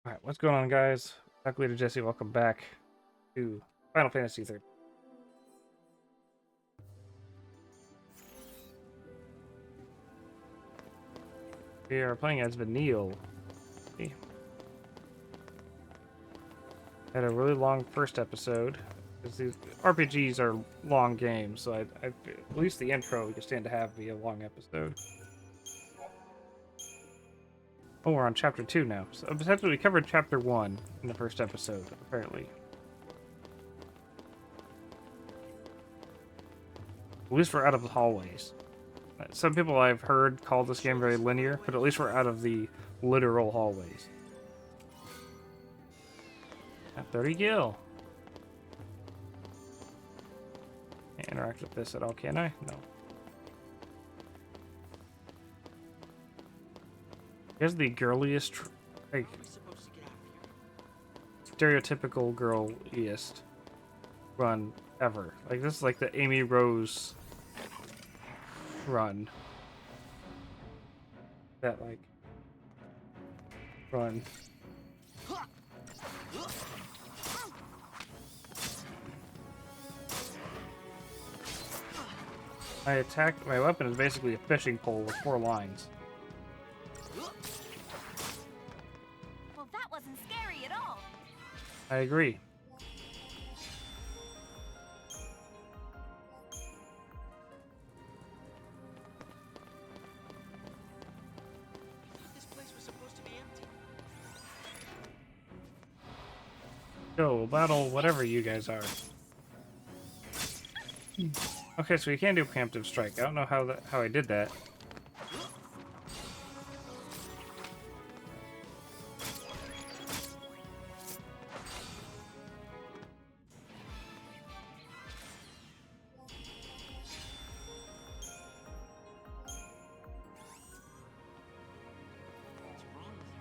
Alright, what's going on, guys? AquaLeaderJesse, welcome back to Final Fantasy XIII. We are playing as Vanille. We had a really long first episode, because these RPGs are long games, so at least the intro you stand to have be a long episode. Oh, we're on Chapter 2 now. So essentially we covered Chapter 1 in the first episode, apparently. At least we're out of the hallways. Some people I've heard call this game very linear, but at least we're out of the literal hallways. At 30 gil. Can't interact with this at all, can I? No. Here's the girliest, like, stereotypical girliest run ever. Like, this is like the Amy Rose run. That, like, run. My weapon is basically a fishing pole with 4 lines. Well, that wasn't scary at all. I agree. This place was supposed to be empty. Go, battle whatever you guys are. Okay, so you can do preemptive strike. I don't know how I did that. What's wrong with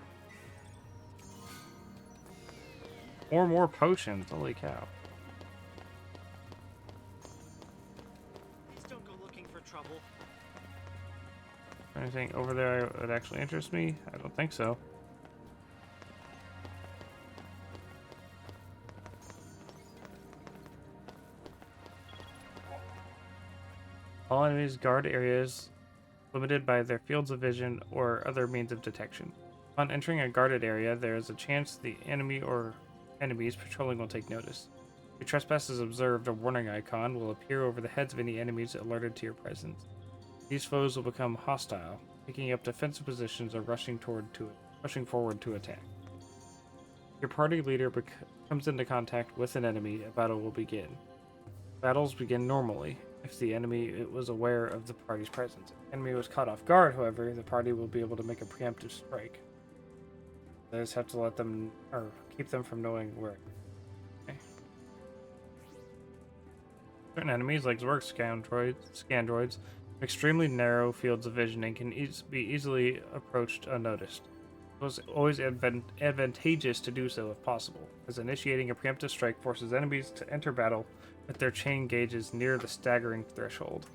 her? Or more potions. Holy cow. Please don't go looking for trouble. Anything over there that actually interests me? I don't think so. All enemies guard areas limited by their fields of vision or other means of detection. On entering a guarded area, there is a chance the enemy or enemies patrolling will take notice. If trespass is observed, a warning icon will appear over the heads of any enemies alerted to your presence. These foes will become hostile, taking up defensive positions or rushing forward to attack. Your party leader comes into contact with an enemy, a battle will begin. Battles begin normally if the enemy was aware of the party's presence. If the enemy was caught off guard, however, the party will be able to make a preemptive strike. They just have to let them, or keep them from knowing where. Okay. Certain enemies, like Zorg scandroids, have extremely narrow fields of vision and can be easily approached unnoticed. It was always advantageous to do so if possible, as initiating a preemptive strike forces enemies to enter battle with their chain gauges near the staggering threshold.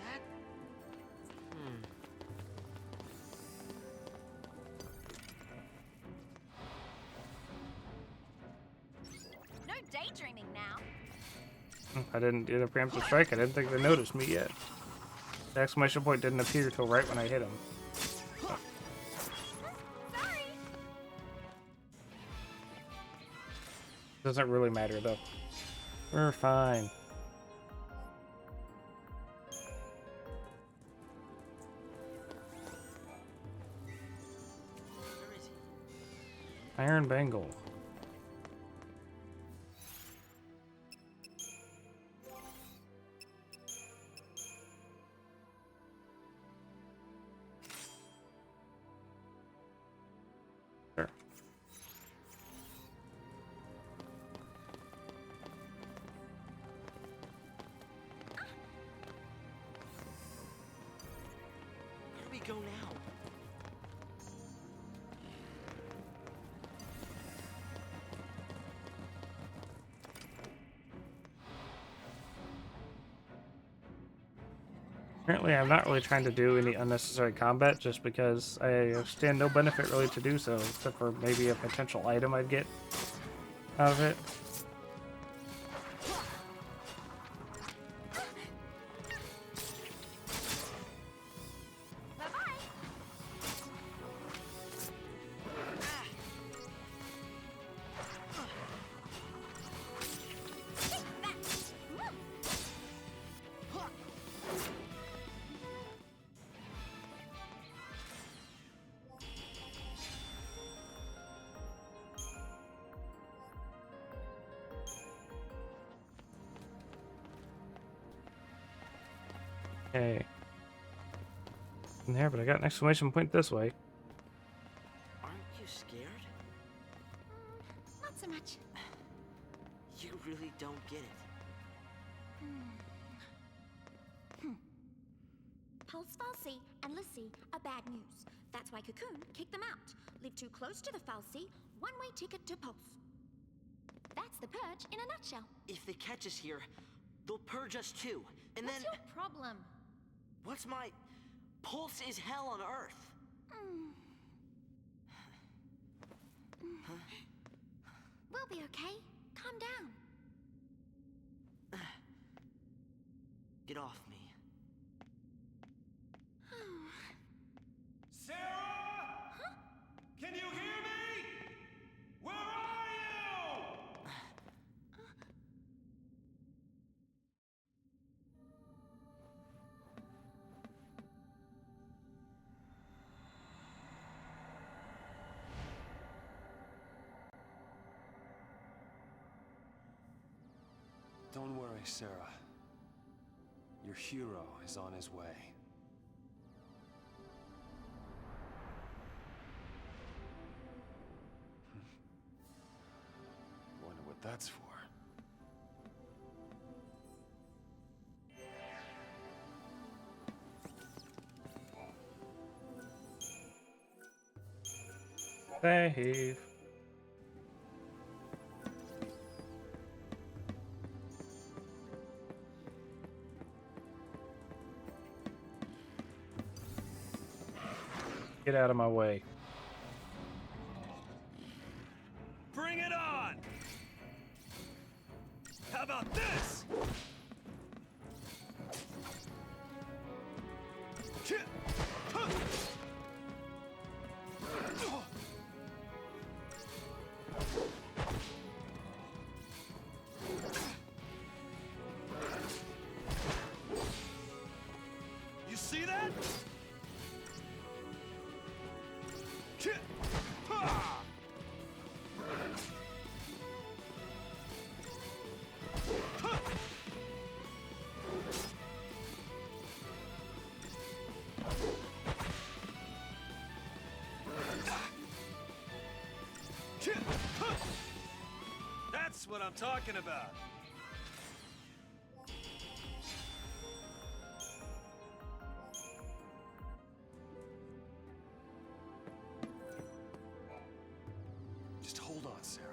That... No daydreaming now. I didn't do the preemptive strike. I didn't think they noticed me yet. The exclamation point didn't appear till right when I hit him. Sorry. Doesn't really matter though. We're fine. Where is he? Iron Bangle. Sure. Where do we go now? Currently, I'm not really trying to do any unnecessary combat just because I stand no benefit really to do so, except for maybe a potential item I'd get out of it. Okay. In there, but I got an exclamation point this way. Aren't you scared? Not so much. You really don't get it. Pulse Falsey and Lissy are bad news. That's why Cocoon kicked them out. Live too close to the Falsey, one-way ticket to Pulse. That's the purge in a nutshell. If they catch us here, they'll purge us too. And What's then... your problem? What's my... Pulse is hell on Earth. We'll be okay. Calm down. Get off me. Sarah? Huh? Can you hear me? Where are you? Don't worry, Sarah. Your hero is on his way. Wonder what that's for. Save. Get out of my way. Bring it on! How about this? You see that? That's what I'm talking about. Just hold on, Sarah.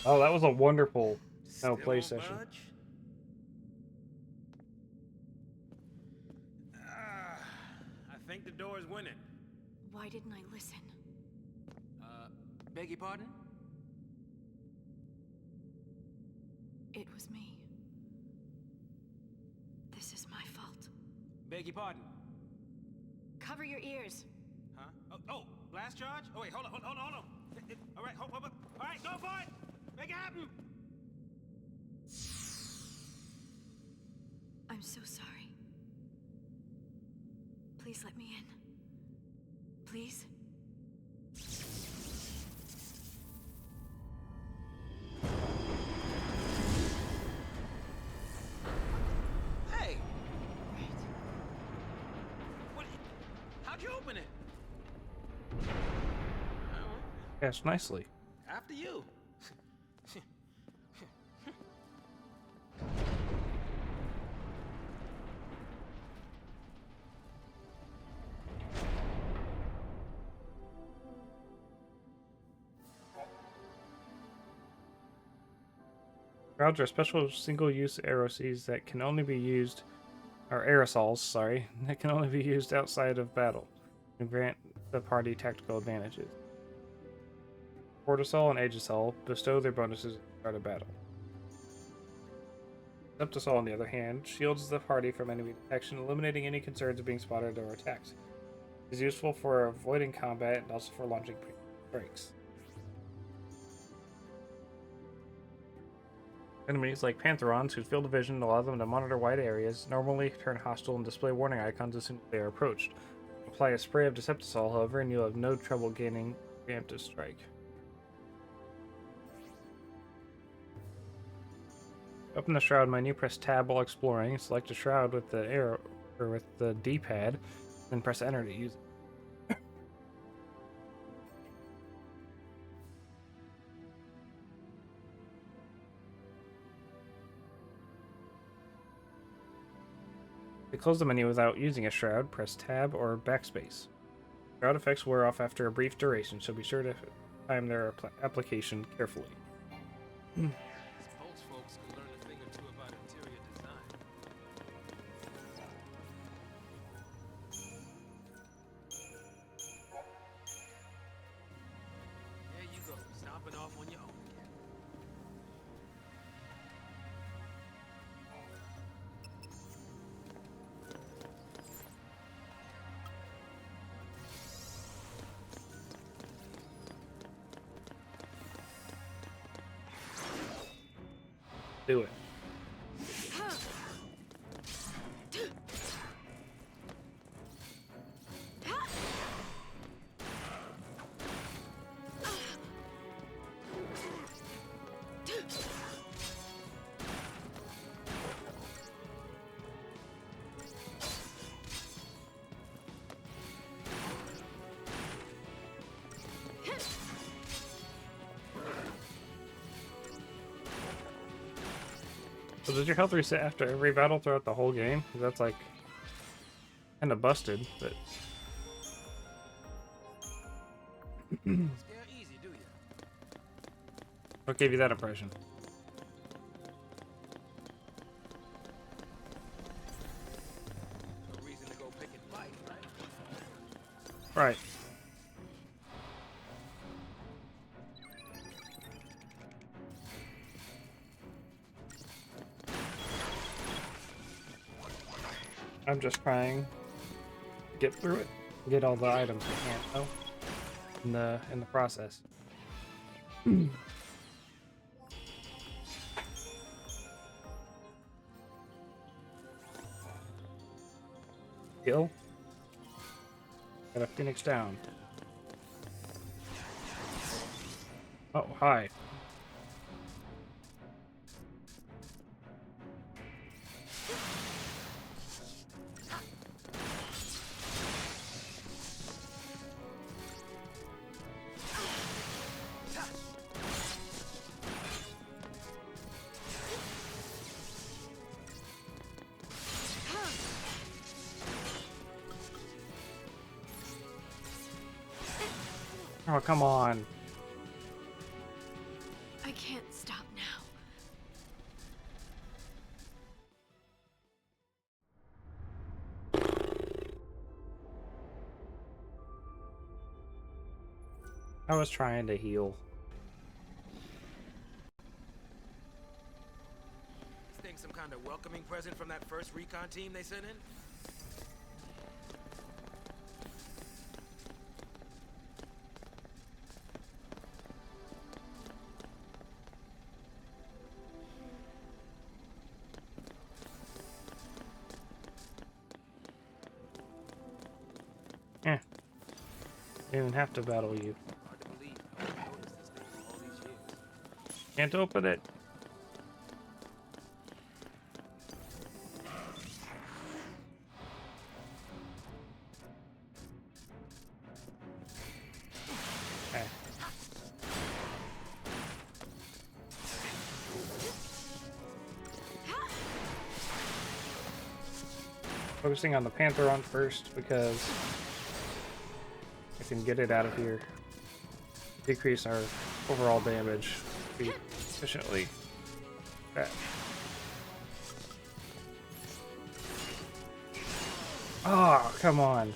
Oh, that was a wonderful play Still session. budge? I think the door is winning. Why didn't I listen? Beg your pardon? It was me. This is my fault. Beg your pardon? Cover your ears. Huh? Oh, blast charge? Oh, wait, hold on. All right, hold. All right, go for it! Make it happen! I'm so sorry. Please let me in. Please? Hey, Right. what? How'd you open it? Yes, nicely. After you. Shrouds are special single-use aerosols that can only be used, or aerosols, sorry, that can only be used outside of battle and grant the party tactical advantages. Cortisol and Aegisol bestow their bonuses at the start of battle. Septisol, on the other hand, shields the party from enemy detection, eliminating any concerns of being spotted or attacked. It is useful for avoiding combat and also for launching breaks. Enemies like Pantherons, whose field of vision allow them to monitor wide areas, normally turn hostile and display warning icons as soon as they are approached. Apply a spray of Deceptisol, however, and you'll have no trouble gaining preemptive strike. Open the shroud menu, press tab while exploring, select a shroud with the arrow or with the D-pad, then press enter to use it. To close the menu without using a shroud, press tab or backspace. Shroud effects wear off after a brief duration, so be sure to time their application carefully. Suppose folks could learn a thing or two about interior design. There you go, stomping off on your own again. Do it. So does your health reset after every battle throughout the whole game? 'Cause that's like kind of busted, but Scare easy, do you? what gave you that impression? No reason to go pick and fight, right? Right. I'm just trying to get through it, get all the items I can though in the process. Kill. Got a Phoenix down. Oh, hi. Oh, come on. I can't stop now. I was trying to heal. This thing some kind of welcoming present from that first recon team they sent in? Didn't even have to battle you. Hard to believe. I haven't noticed this thing all these years. Can't open it. Okay. Focusing on the Pantheron first because I can get it out of here. Decrease our overall damage efficiently. Okay. Oh, come on.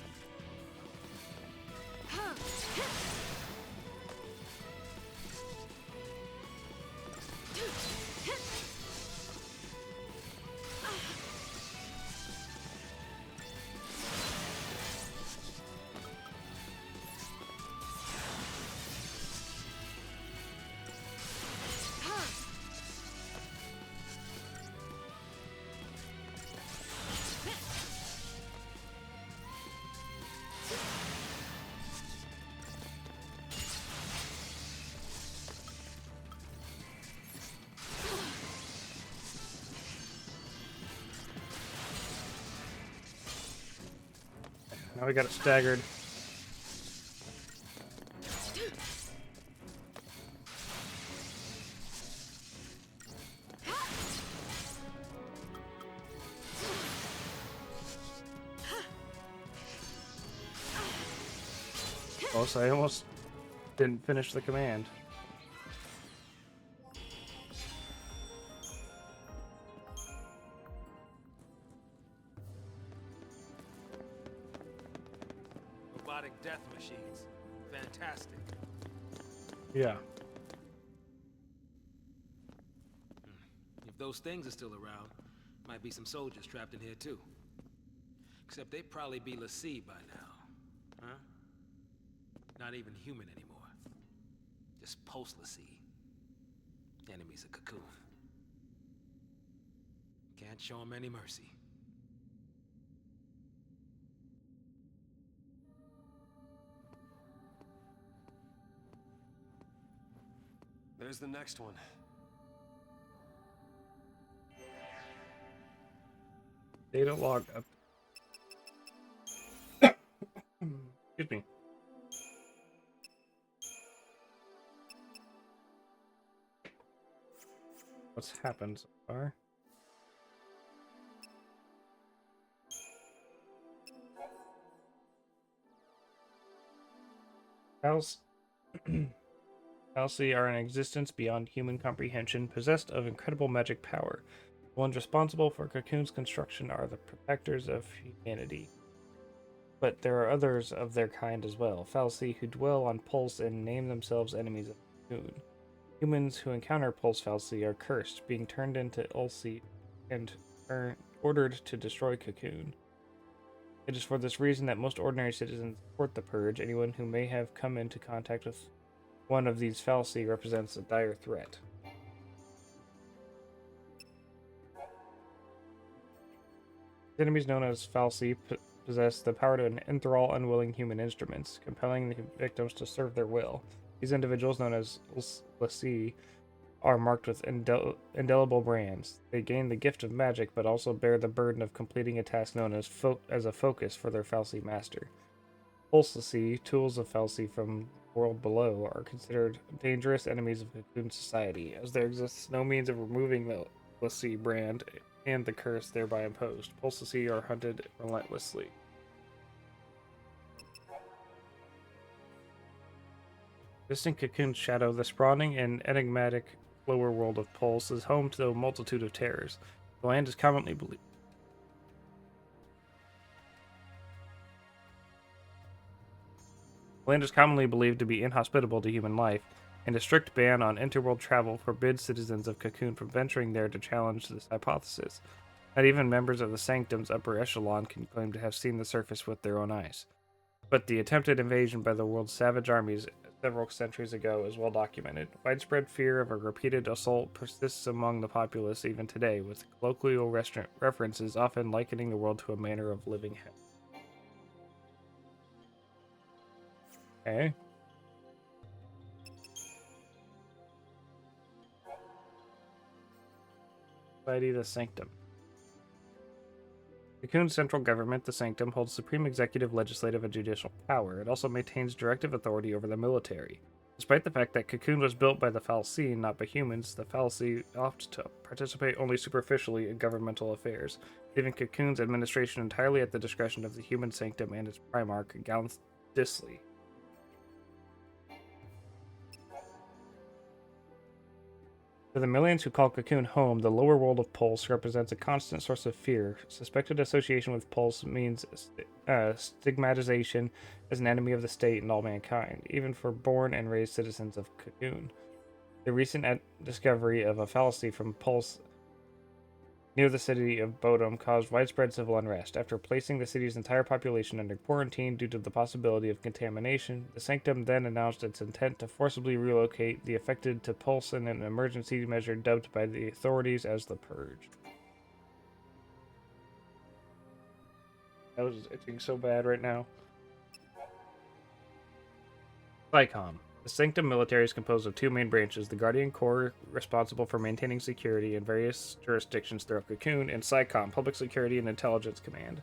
Now we got it staggered. Oh, so I almost didn't finish the command. Robotic death machines. Fantastic. Yeah. If those things are still around, might be some soldiers trapped in here too. Except they'd probably be l'Cie by now. Huh? Not even human anymore. Just post-l'Cie. Enemies of Cocoon. Can't show them any mercy. There's the next one. Data log up. Excuse me. What's happened so far? Fal'Cie are in existence beyond human comprehension, possessed of incredible magic power. The ones responsible for Cocoon's construction are the protectors of humanity. But there are others of their kind as well, Fal'Cie who dwell on Pulse and name themselves enemies of Cocoon. Humans who encounter Pulse Fal'Cie are cursed, being turned into Ul'Cie and ordered to destroy Cocoon. It is for this reason that most ordinary citizens support the Purge. Anyone who may have come into contact with one of these Fal'Cie represents a dire threat. The enemies known as Fal'Cie possess the power to enthrall unwilling human instruments, compelling the victims to serve their will. These individuals, known as l'Cie, are marked with indelible brands. They gain the gift of magic, but also bear the burden of completing a task known as a focus for their Fal'Cie master. Pulse l'Cie, tools of Fal'Cie from the world below, are considered dangerous enemies of Cocoon society, as there exists no means of removing the l'Cie brand and the curse thereby imposed. Pulse l'Cie are hunted relentlessly. Distant Cocoon's shadow, the sprawling and enigmatic lower world of Pulse, is home to a multitude of terrors. The land is commonly believed to be inhospitable to human life, and a strict ban on interworld travel forbids citizens of Cocoon from venturing there to challenge this hypothesis. Not even members of the Sanctum's upper echelon can claim to have seen the surface with their own eyes. But the attempted invasion by the world's savage armies several centuries ago is well documented. Widespread fear of a repeated assault persists among the populace even today, with colloquial references often likening the world to a manner of living hell. Okay. Society the Sanctum. Cocoon's central government, the Sanctum, holds supreme executive, legislative, and judicial power. It also maintains directive authority over the military. Despite the fact that Cocoon was built by the fal'Cie, not by humans, the fal'Cie opt to participate only superficially in governmental affairs, leaving Cocoon's administration entirely at the discretion of the human Sanctum and its primarch, Gallant Disley. For the millions who call Cocoon home, the lower world of Pulse represents a constant source of fear. Suspected association with Pulse means stigmatization as an enemy of the state and all mankind, even for born and raised citizens of Cocoon. The recent discovery of a fallacy from Pulse near the city of Bodom caused widespread civil unrest. After placing the city's entire population under quarantine due to the possibility of contamination, the Sanctum then announced its intent to forcibly relocate the affected to Pulse in an emergency measure dubbed by the authorities as the Purge. That was itching so bad right now. SciComm. The Sanctum military is composed of two main branches, the Guardian Corps, responsible for maintaining security in various jurisdictions throughout Cocoon, and SciComm, Public Security and Intelligence Command.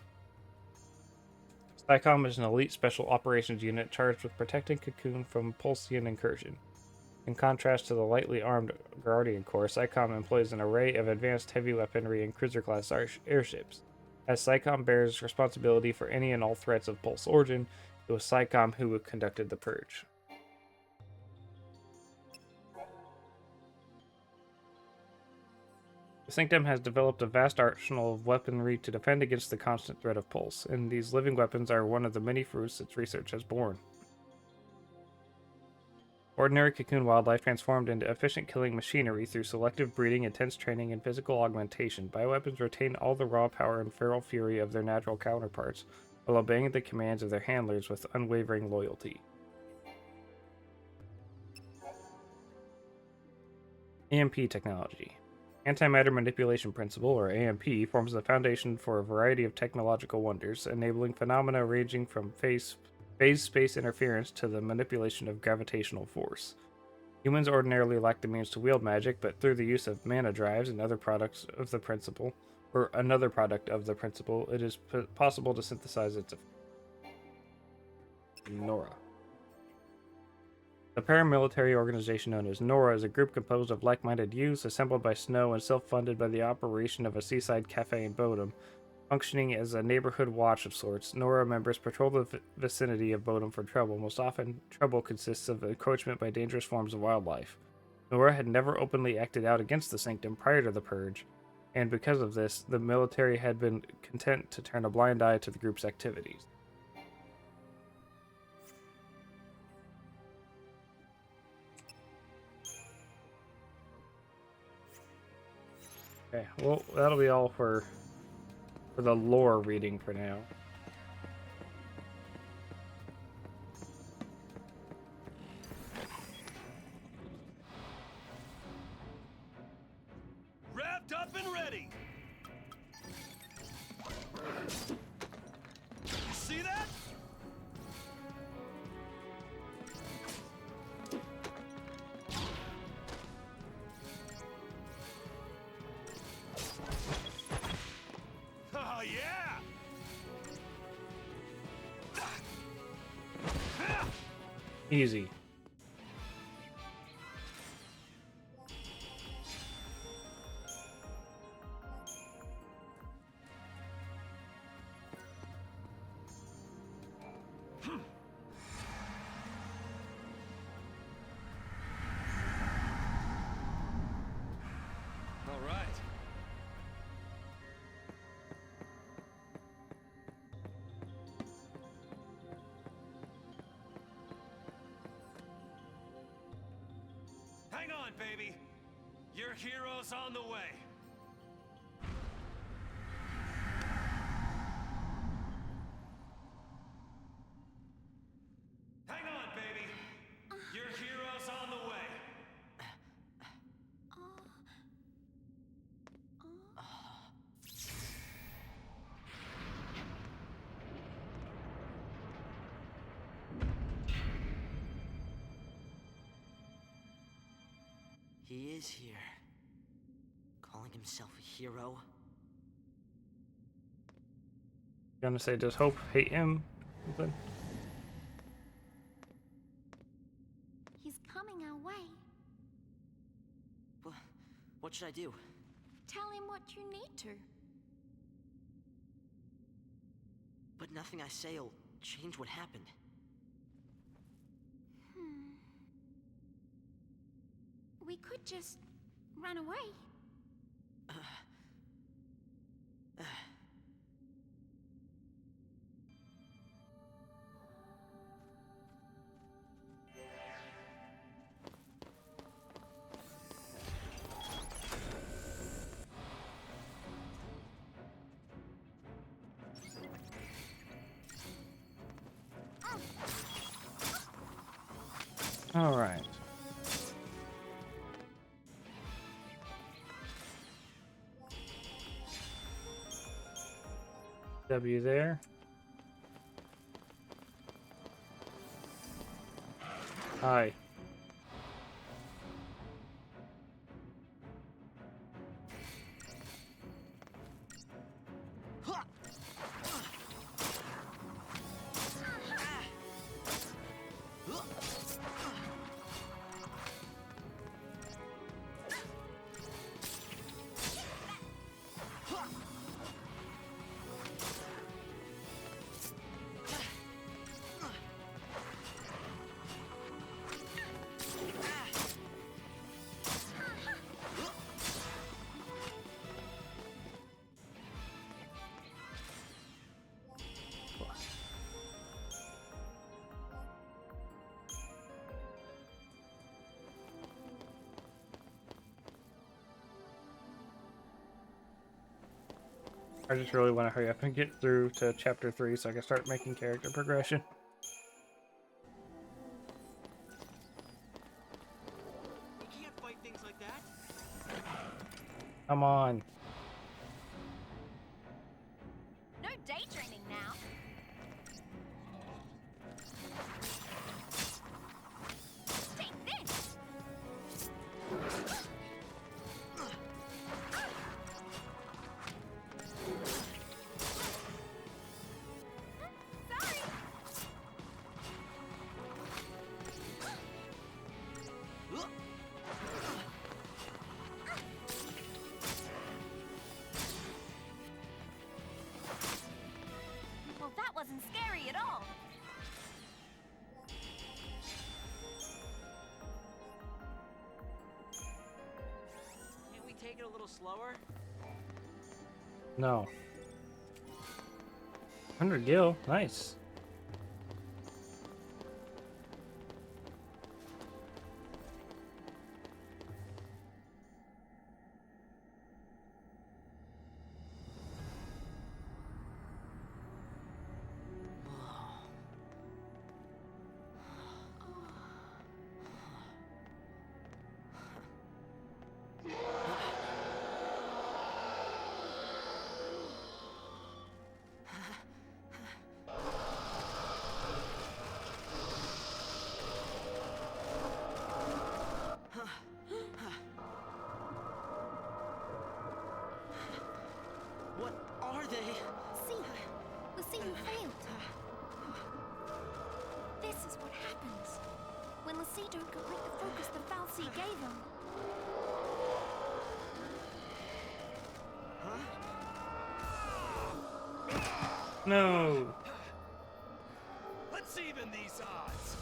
SciComm is an elite special operations unit charged with protecting Cocoon from Pulsian incursion. In contrast to the lightly armed Guardian Corps, SciComm employs an array of advanced heavy weaponry and cruiser-class airships. As SciComm bears responsibility for any and all threats of Pulse origin, it was SciComm who conducted the Purge. The Sanctum has developed a vast arsenal of weaponry to defend against the constant threat of Pulse, and these living weapons are one of the many fruits its research has borne. Ordinary Cocoon wildlife transformed into efficient killing machinery through selective breeding, intense training, and physical augmentation. Bioweapons retain all the raw power and feral fury of their natural counterparts, while obeying the commands of their handlers with unwavering loyalty. AMP technology. Antimatter Manipulation Principle, or AMP, forms the foundation for a variety of technological wonders, enabling phenomena ranging from phase-space interference to the manipulation of gravitational force. Humans ordinarily lack the means to wield magic, but through the use of mana drives and other products of the principle, or another product of the principle, it is possible to synthesize its effects. Nora. The paramilitary organization known as Nora is a group composed of like-minded youths assembled by Snow and self-funded by the operation of a seaside cafe in Bodom. Functioning as a neighborhood watch of sorts, Nora members patrol the vicinity of Bodom for trouble. Most often, trouble consists of encroachment by dangerous forms of wildlife. Nora had never openly acted out against the Sanctum prior to the Purge, and because of this, the military had been content to turn a blind eye to the group's activities. Okay, well, that'll be all for the lore reading for now. Wrapped up and ready. See that? Oh yeah! Easy. All right. Hang on, baby. Your hero's on the way. Hang on, baby. Your hero's on the way. He is here. Calling himself a hero? Gonna say, does Hope hate him? Something. He's coming our way. What should I do? Tell him what you need to. But nothing I say will change what happened. We could just run away. All right. W there. Hi. I just really want to hurry up and get through to chapter 3 so I can start making character progression. You can't fight things like that. Come on. No daydreaming now. Take this. Sorry. Well, that wasn't scary at all. Can't we take it a little slower? No. 100 gil. Nice. What are they? See, Lucy failed. This is what happens when Lucy don't complete the focus the Fal'Cie gave him. No. Let's even these odds.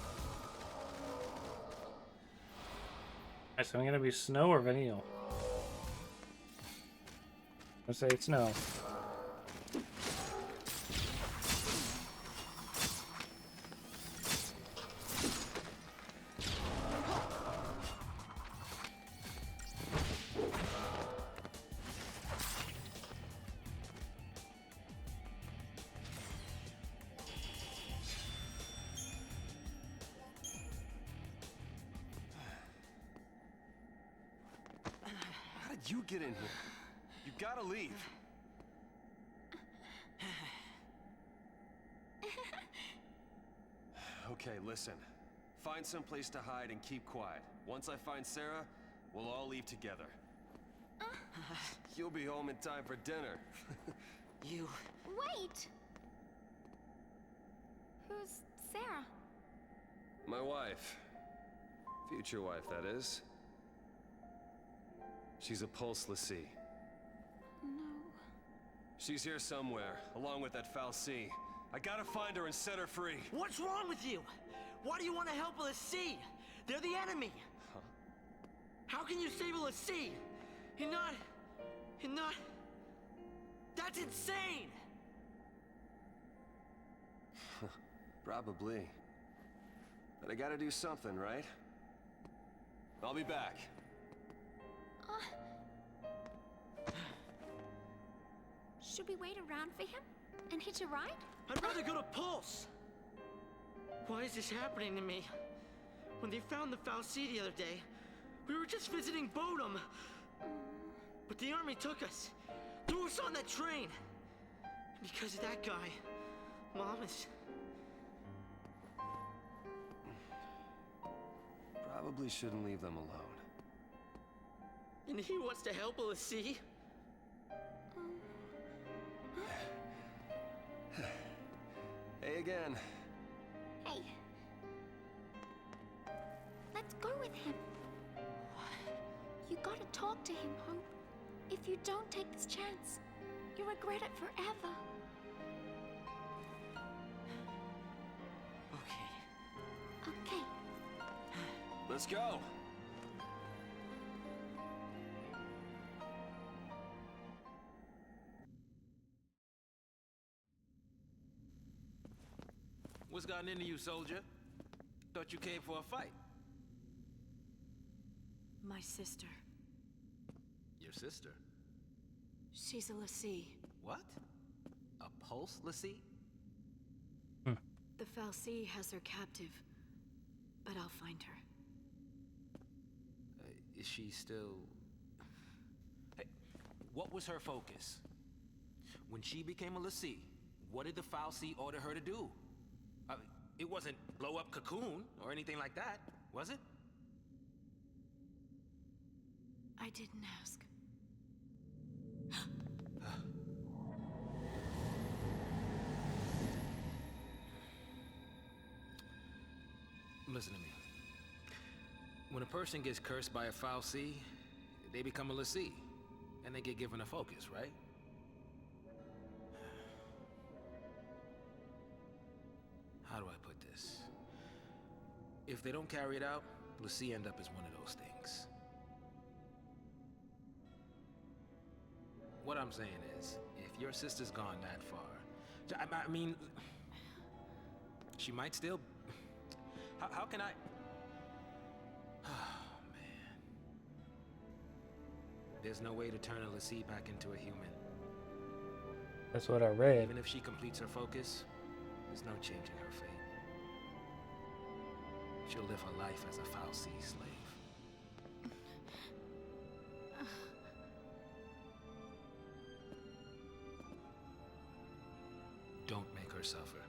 Alright, so I'm gonna be snow or vanille. Let's say it's snow. How did you get in here? You gotta leave. Okay, listen. Find some place to hide and keep quiet. Once I find Sarah, We'll all leave together. You'll be home in time for dinner. You... Wait! Who's Sarah? My wife. Future wife, that is. She's a pulse Lassie. No. She's here somewhere, along with that Fal'Cie. I gotta find her and set her free. What's wrong with you? Why do you want to help a Lassie? They're the enemy. Huh? How can you save a Lassie? You're not... That's insane! Probably. But I gotta do something, right? I'll be back. Should we wait around for him and hitch a ride? I'd rather go to Pulse! Why is this happening to me? When they found the Fal'Cie the other day, we were just visiting Bodum. But the army took us, threw us on that train. And because of that guy, Mom is... Probably shouldn't leave them alone. And he wants to help a Lassie? Hey again. Hey. Let's go with him. You gotta talk to him, Hope. If you don't take this chance, you'll regret it forever. Okay. Okay. Let's go. What's gotten into you, soldier? Thought you came for a fight. My sister. Your sister? She's a Lassie. What? A pulse Lassie? The Fal'Cie has her captive, but I'll find her. Is she still... Hey, what was her focus? When she became a Lassie, what did the Fal'Cie order her to do? It wasn't blow up Cocoon or anything like that, was it? I didn't ask. Listen to me. When a person gets cursed by a Fal'Cie, they become a Lassie, and they get given a focus, right? How do I put this? If they don't carry it out, Lassie end up as one of those things. What I'm saying is, if your sister's gone that far, I mean, she might still... How can I... Oh, man. There's no way to turn a Lassie back into a human. That's what I read. Even if she completes her focus, there's no changing her fate. She'll live her life as a Fal'Cie slave. Don't make her suffer.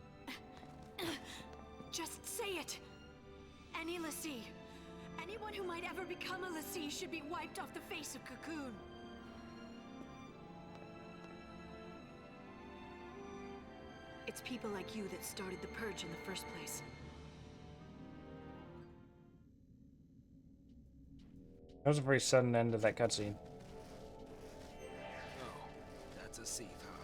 Just say it! Any Lassie, anyone who might ever become a Lassie should be wiped off the face of Cocoon. It's people like you that started the Purge in the first place. That was a very sudden end to that cutscene. Oh, that's a Seath, huh?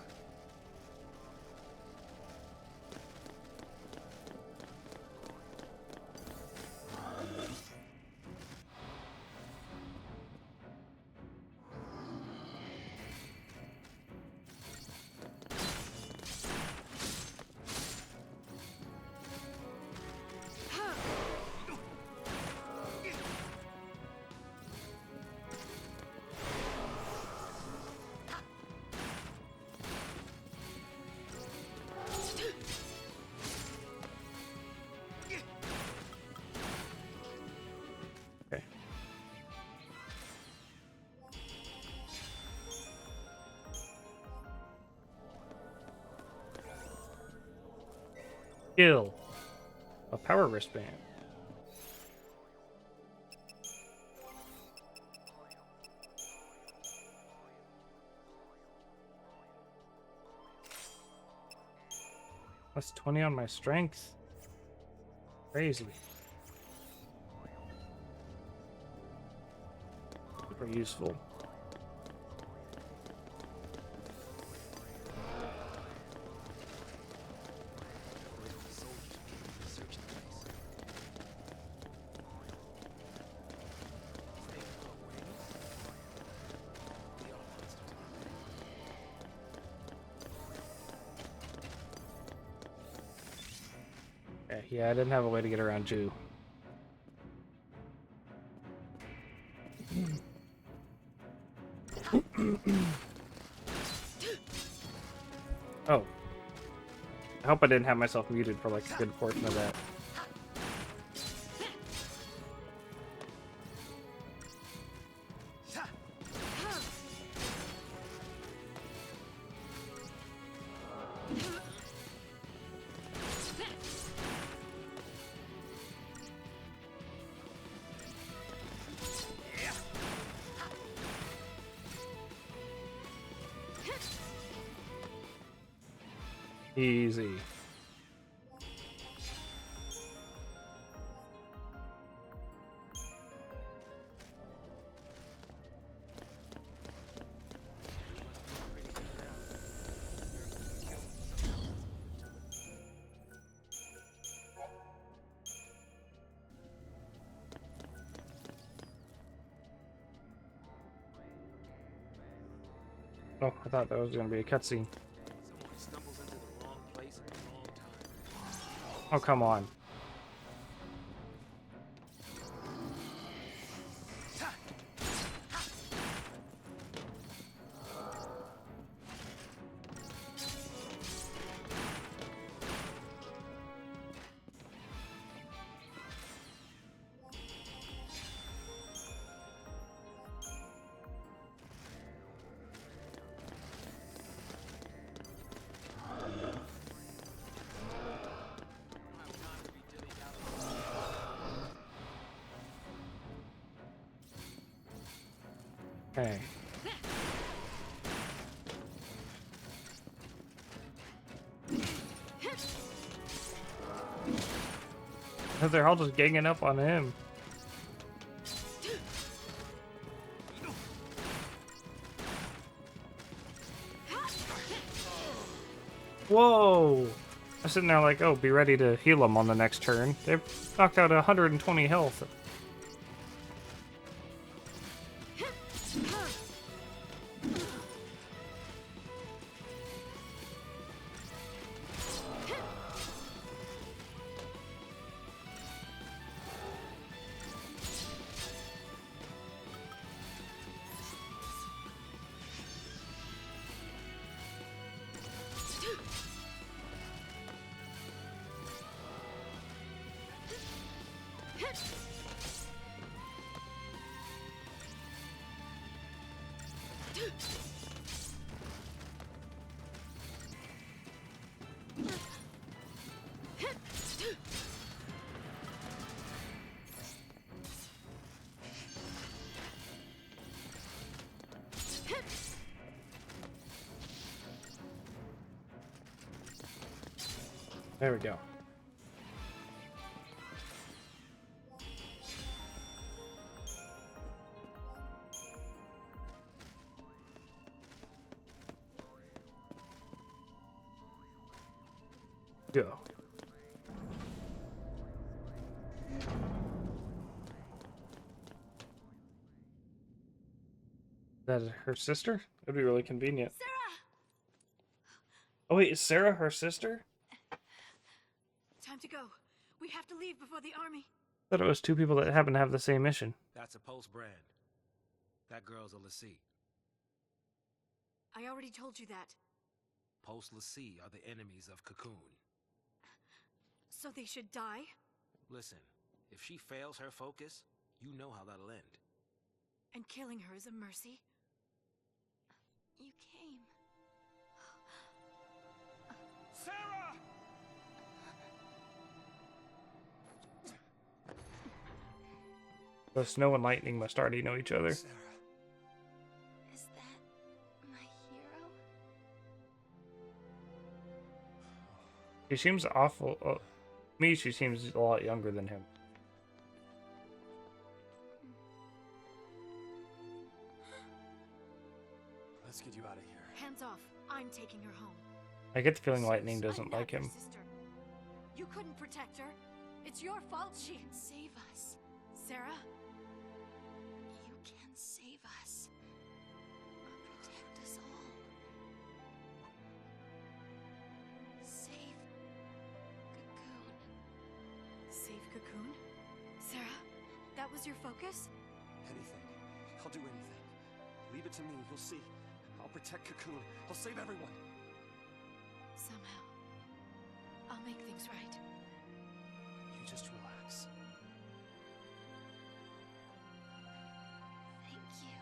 Okay. Skill. A power wristband. Plus 20 on my strength. Crazy. Super useful. Yeah, I didn't have a way to get around Jew. Oh. I hope I didn't have myself muted for like a good portion of that. Easy. Oh, I thought that was going to be a cutscene. Someone stumbles into the wrong place at the wrong time. Oh, come on. Okay. They're all just ganging up on him. Whoa! I'm sitting there like, oh, be ready to heal him on the next turn. They've knocked out 120 health. There we go. Go. That is her sister? That'd be really convenient. Sarah! Oh wait, is Sarah her sister? Time to go. We have to leave before the army. I thought it was two people that happen to have the same mission. That's a post brand. That girl's a Lassie. I already told you that. Post Lassie are the enemies of Cocoon. So they should die? Listen, if she fails her focus, you know how that'll end. And killing her is a mercy? You came. Sarah! The Snow and Lightning must already know each other. Sarah. Is that my hero? She seems awful. Me, she seems a lot younger than him. Let's get you out of here. Hands off. I'm taking her home. I get the feeling Lightning I'm doesn't not like your him. sister. You couldn't protect her. It's your fault she can save us. Sarah? You can save us. Protect us all. Save Cocoon. Save Cocoon? Sarah? That was your focus? Anything. I'll do anything. Leave it to me. You'll see. I'll protect Cocoon. I'll save everyone. Somehow. I'll make things right. You just relax. Thank you.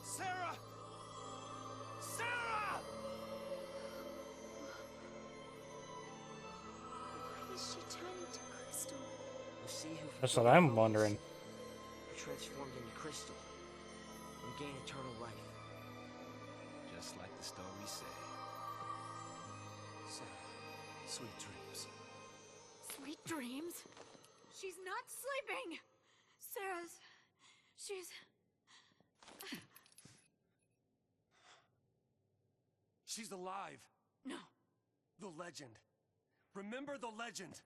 Sarah! Sarah! Sarah! Why is she turning to crystal? We'll see who That's what I'm wondering. are transformed into crystal and gain eternal life. Just like the stories say. Sarah, sweet dreams. Sweet dreams? She's not sleeping! Sarah's... she's... She's alive. No. The legend. Remember the legend.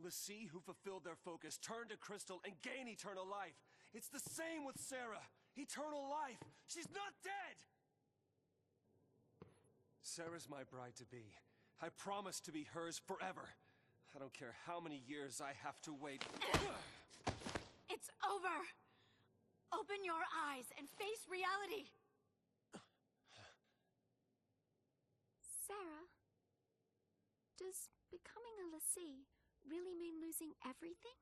Lassie, who fulfilled their focus, turned to crystal and gained eternal life. It's the same with Sarah. Eternal life. She's not dead. Sarah's my bride-to-be. I promise to be hers forever. I don't care how many years I have to wait. It's over! Open your eyes and face reality! Sarah, does becoming a Lassie really mean losing everything?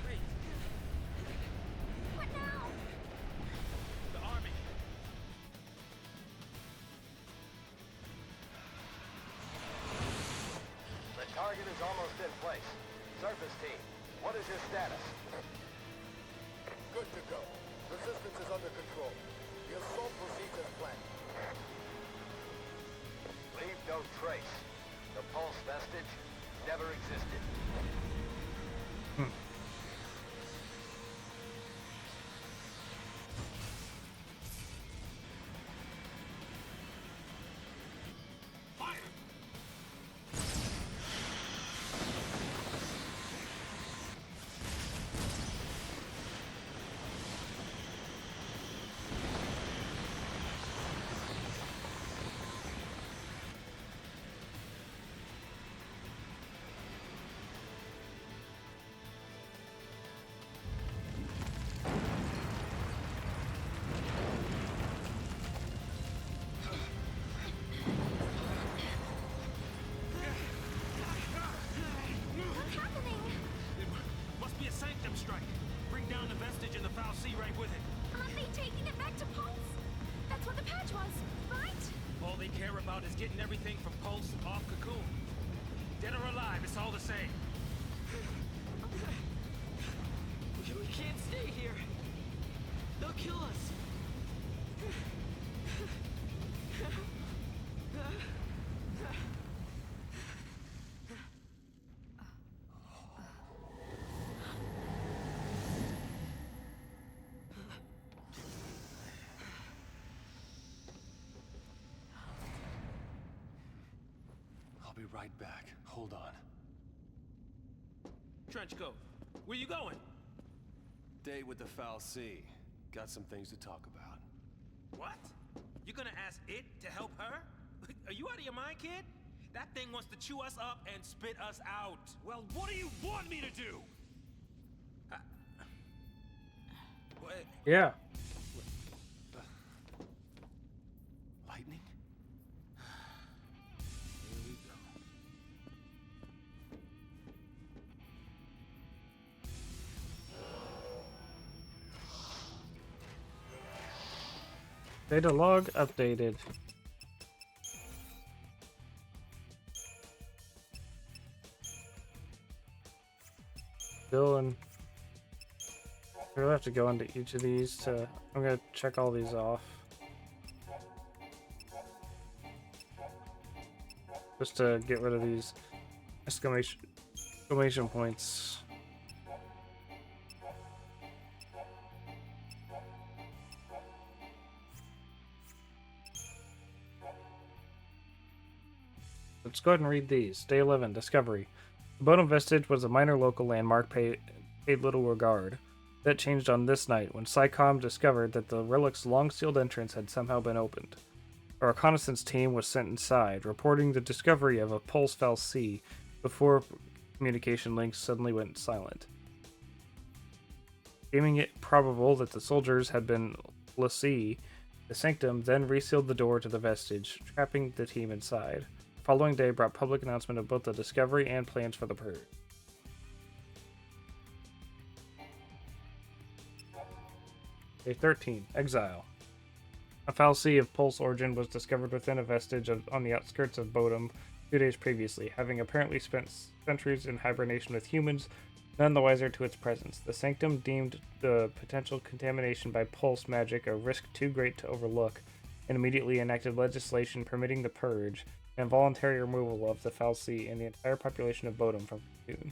Wait, What now? the army. The target is almost in place. Surface team, what is your status? Good to go. Resistance is under control. The assault proceeds as planned. Leave no trace. The pulse vestige never existed. What's happening? It must be a sanctum strike. Bring down the vestige and the foul sea right with it. Aren't they taking it back to Pulse? That's what the patch was, right? All they care about is getting everything from Pulse off Cocoon. Dead or alive, it's all the same. We can't stay here. They'll kill us. I'll be right back. Hold on. Trench coat, where you going? Date with the foul sea. Got some things to talk about. What? You're gonna ask it to help her? Are you out of your mind, kid? That thing wants to chew us up and spit us out. Well, what do you want me to do? What? Yeah. Lightning? Here we go. Data log updated. Still in. We'll have to go into each of these to. I'm gonna check all these off. Just to get rid of these exclamation points. Let's go ahead and read these. Day 11, Discovery. The Bodum Vestige was a minor local landmark paid little regard. That changed on this night when SciComm discovered that the relic's long-sealed entrance had somehow been opened. A reconnaissance team was sent inside, reporting the discovery of a pulse fal'Cie before communication links suddenly went silent. Deeming it probable that the soldiers had been l'Cie, the Sanctum then resealed the door to the Vestige, trapping the team inside. The following day brought public announcement of both the discovery and plans for the purge. Day 13, Exile. A fal'Cie of Pulse origin was discovered within a vestige on the outskirts of Bodum 2 days previously, having apparently spent centuries in hibernation with humans, none the wiser to its presence. The Sanctum deemed the potential contamination by Pulse magic a risk too great to overlook, and immediately enacted legislation permitting the purge and voluntary removal of the fal'Cie and the entire population of Bodum from Cocoon.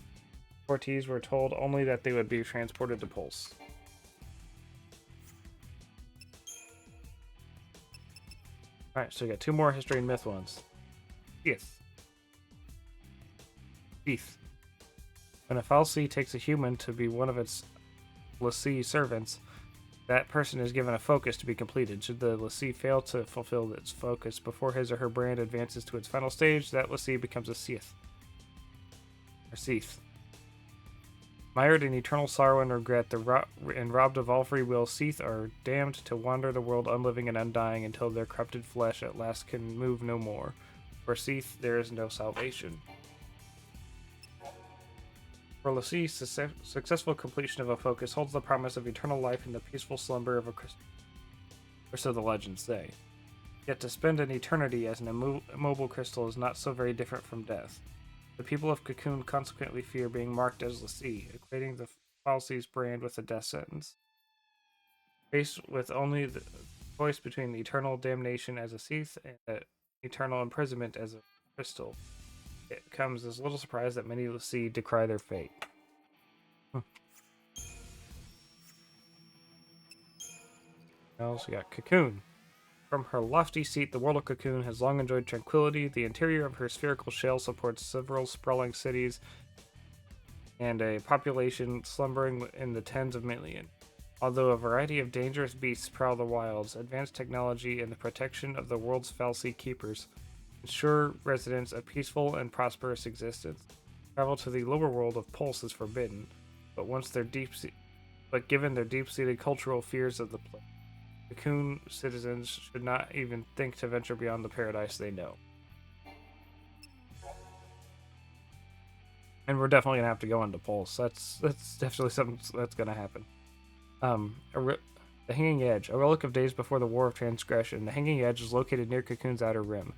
Deportees were told only that they would be transported to Pulse. Alright, so we got 2 more history and myth ones. Teeth. When a fal'Cie takes a human to be one of its l'Cie servants, that person is given a focus to be completed. Should the l'Cie fail to fulfill its focus before his or her brand advances to its final stage, that l'Cie becomes a Seath. Or Seath. Mired in eternal sorrow and regret, and robbed of all free will, Seath are damned to wander the world unliving and undying until their corrupted flesh at last can move no more. For Seath, there is no salvation. For l'Cie, successful completion of a focus holds the promise of eternal life in the peaceful slumber of a crystal. Or so the legends say. Yet to spend an eternity as an immobile crystal is not so very different from death. The people of Cocoon consequently fear being marked as l'Cie, equating the fal'Cie's brand with a death sentence. Faced with only the choice between the eternal damnation as a Seath and eternal imprisonment as a crystal, it comes as little surprise that many l'Cie decry their fate. Now we got Cocoon. From her lofty seat, the world of Cocoon has long enjoyed tranquility. The interior of her spherical shell supports several sprawling cities and a population slumbering in the tens of millions. Although a variety of dangerous beasts prowl the wilds, advanced technology and the protection of the world's fal'Cie keepers ensure residents a peaceful and prosperous existence. Travel to the lower world of Pulse is forbidden, but given their deep-seated cultural fears of the place, Cocoon citizens should not even think to venture beyond the paradise they know. And we're definitely gonna have to go into Pulse. That's definitely something that's gonna happen. The Hanging Edge, a relic of days before the War of Transgression. The Hanging Edge is located near Cocoon's outer rim.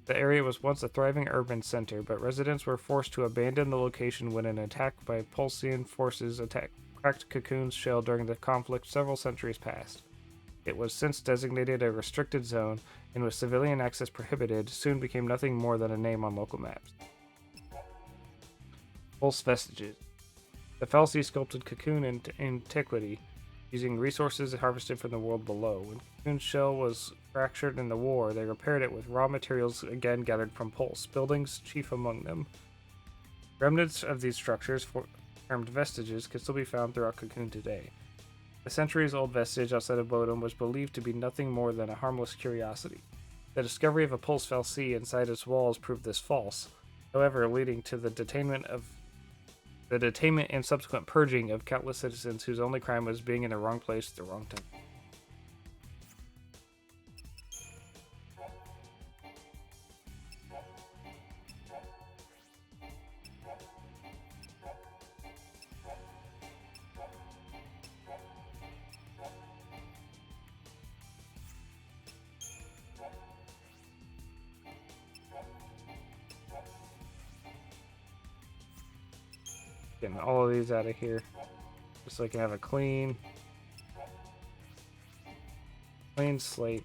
The area was once a thriving urban center, but residents were forced to abandon the location when an attack by Pulsian forces cracked Cocoon's shell during the conflict several centuries past. It was since designated a restricted zone, and with civilian access prohibited, soon became nothing more than a name on local maps. Pulse Vestiges. The fal'Cie sculpted Cocoon in antiquity, using resources harvested from the world below. When Cocoon's shell was fractured in the war, they repaired it with raw materials again gathered from Pulse, buildings chief among them. Remnants of these structures, termed vestiges, can still be found throughout Cocoon today. The centuries-old vestige outside of Bodum was believed to be nothing more than a harmless curiosity. The discovery of a pulse fal'Cie inside its walls proved this false, however, leading to the detainment and subsequent purging of countless citizens whose only crime was being in the wrong place at the wrong time. Getting all of these out of here, just so I can have a clean slate.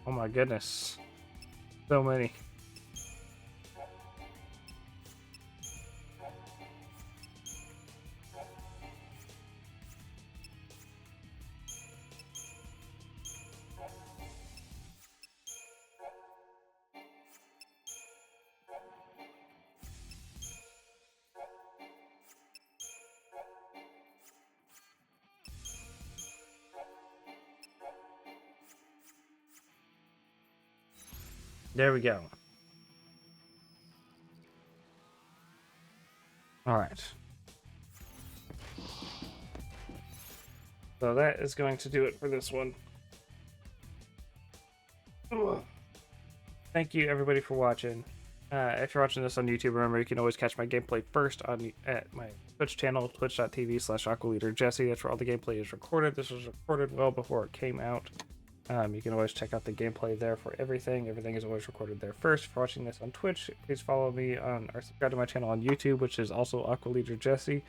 Oh my goodness, so many. There we go. All right. So that is going to do it for this one. Ugh. Thank you everybody for watching. If you're watching this on YouTube, remember you can always catch my gameplay first at my Twitch channel, twitch.tv/AquaLeaderJesse. That's where all the gameplay is recorded. This was recorded well before it came out. You can always check out the gameplay there for everything. Everything is always recorded there first. If you're watching this on Twitch, please follow me on or subscribe to my channel on YouTube, which is also AquaLeaderJesse.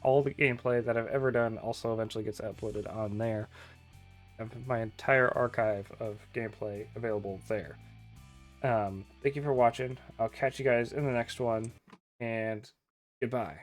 All the gameplay that I've ever done also eventually gets uploaded on there. I have my entire archive of gameplay available there. Thank you for watching. I'll catch you guys in the next one, and goodbye.